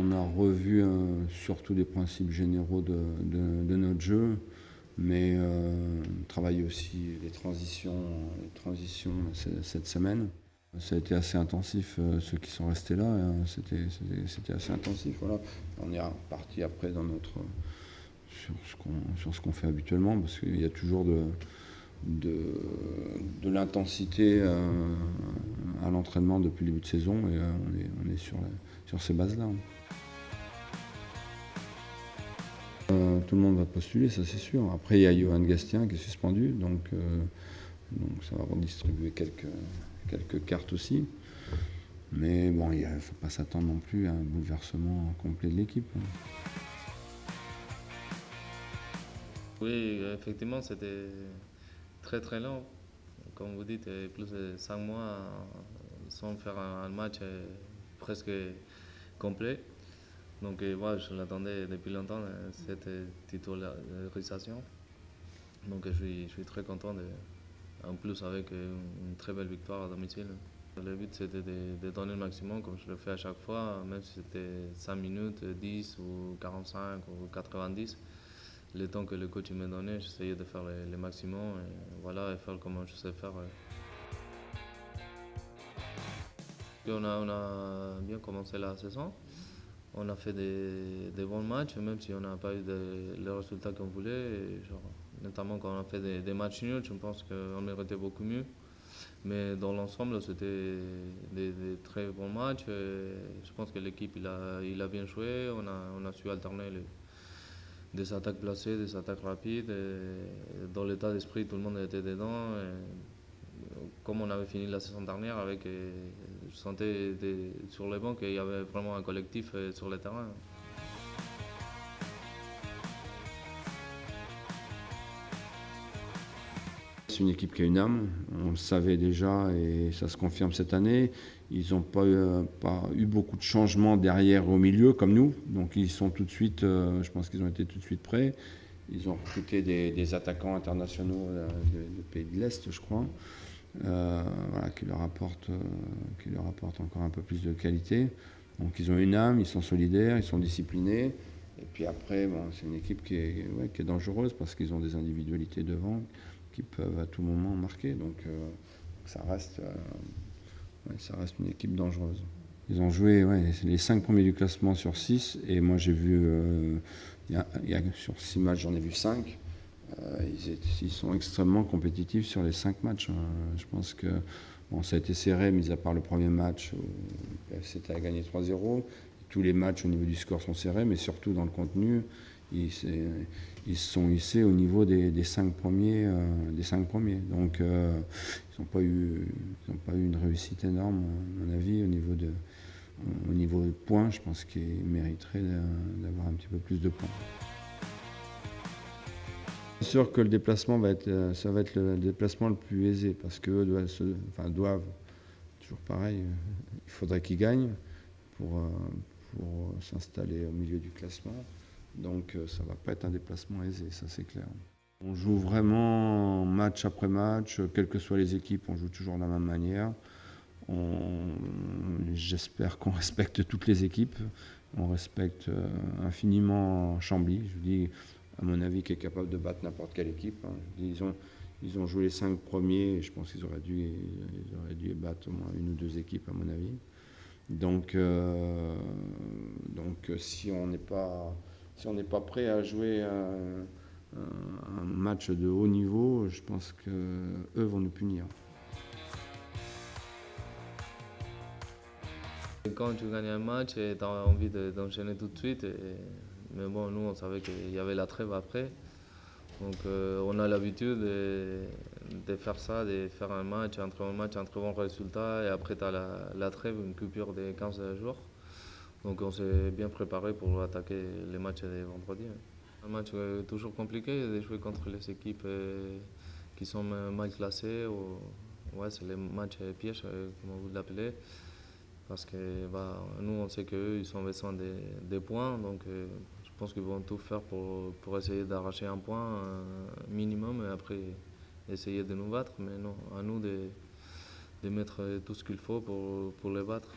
On a revu surtout des principes généraux de notre jeu, mais on travaille aussi les transitions cette semaine. Ça a été assez intensif, ceux qui sont restés là, c'était assez intensif. Voilà. On est reparti après sur ce qu'on fait habituellement, parce qu'il y a toujours de l'intensité à l'entraînement depuis le début de saison, et on est sur ces bases-là. Tout le monde va postuler, ça c'est sûr. Après, il y a Johan Gastien qui est suspendu, donc ça va redistribuer quelques cartes aussi. Mais bon, il ne faut pas s'attendre non plus à un bouleversement complet de l'équipe. Oui, effectivement, c'était très très long. Comme vous dites, plus de 5 mois sans faire un match presque complet. Donc moi, je l'attendais depuis longtemps, cette titularisation. Donc je suis très content, en plus avec une très belle victoire à domicile. Le but c'était de donner le maximum comme je le fais à chaque fois, même si c'était 5 minutes, 10 ou 45 ou 90. Le temps que le coach me donnait, j'essayais de faire le maximum et voilà, et faire comme je sais faire. On a bien commencé la saison. On a fait des bons matchs, même si on n'a pas eu les résultats qu'on voulait. Et genre, notamment quand on a fait des matchs nuls, je pense qu'on méritait beaucoup mieux. Mais dans l'ensemble, c'était des très bons matchs. Et je pense que l'équipe il a bien joué. On a su alterner des attaques placées, des attaques rapides. Et dans l'état d'esprit, tout le monde était dedans. Et comme on avait fini la saison dernière, je sentais sur les bancs qu'il y avait vraiment un collectif sur le terrain. C'est une équipe qui a une âme, on le savait déjà et ça se confirme cette année. Ils n'ont pas eu beaucoup de changements derrière au milieu comme nous, donc ils sont tout de suite, je pense qu'ils ont été tout de suite prêts. Ils ont recruté des attaquants internationaux de pays de l'Est, je crois, voilà, qui leur apportent encore un peu plus de qualité. Donc ils ont une âme, ils sont solidaires, ils sont disciplinés. Et puis après, bon, c'est une équipe qui est dangereuse parce qu'ils ont des individualités devant qui peuvent à tout moment marquer. Donc ça reste une équipe dangereuse. Ils ont joué les 5 premiers du classement sur 6. Et moi j'ai vu, sur 6 matchs, j'en ai vu 5. Ils sont extrêmement compétitifs sur les 5 matchs. Je pense que bon, ça a été serré, mis à part le premier match où le PFC a gagné 3-0. Tous les matchs au niveau du score sont serrés, mais surtout dans le contenu, ils se sont hissés au niveau des 5 premiers. Donc ils n'ont pas eu une réussite énorme, à mon avis, au niveau de points. Je pense qu'ils mériteraient d'avoir un petit peu plus de points. C'est sûr que le déplacement ça va être le déplacement le plus aisé parce qu'eux doivent, toujours pareil, il faudrait qu'ils gagnent pour s'installer au milieu du classement. Donc ça ne va pas être un déplacement aisé, ça c'est clair. On joue vraiment match après match, quelles que soient les équipes, on joue toujours de la même manière. J'espère qu'on respecte toutes les équipes. On respecte infiniment Chambly. Je vous dis, à mon avis, qui est capable de battre n'importe quelle équipe. Ils ont joué les 5 premiers et je pense qu'ils auraient dû battre au moins une ou deux équipes, à mon avis. Donc si on n'est pas prêt à jouer un match de haut niveau, je pense qu'eux vont nous punir. Quand tu gagnes un match, tu as envie d'enchaîner tout de suite. Mais bon, nous, on savait qu'il y avait la trêve après. Donc on a l'habitude de faire ça, de faire un match, un très bon résultat. Et après, tu as la trêve, une coupure de 15 jours. Donc on s'est bien préparé pour attaquer les matchs de vendredi. Un match toujours compliqué de jouer contre les équipes qui sont mal classées. Ouais, c'est les matchs pièges, comme vous l'appelez. Parce que nous, on sait qu'eux, ils ont besoin des points. Donc je pense qu'ils vont tout faire pour essayer d'arracher un point minimum et après essayer de nous battre. Mais non, à nous de mettre tout ce qu'il faut pour les battre.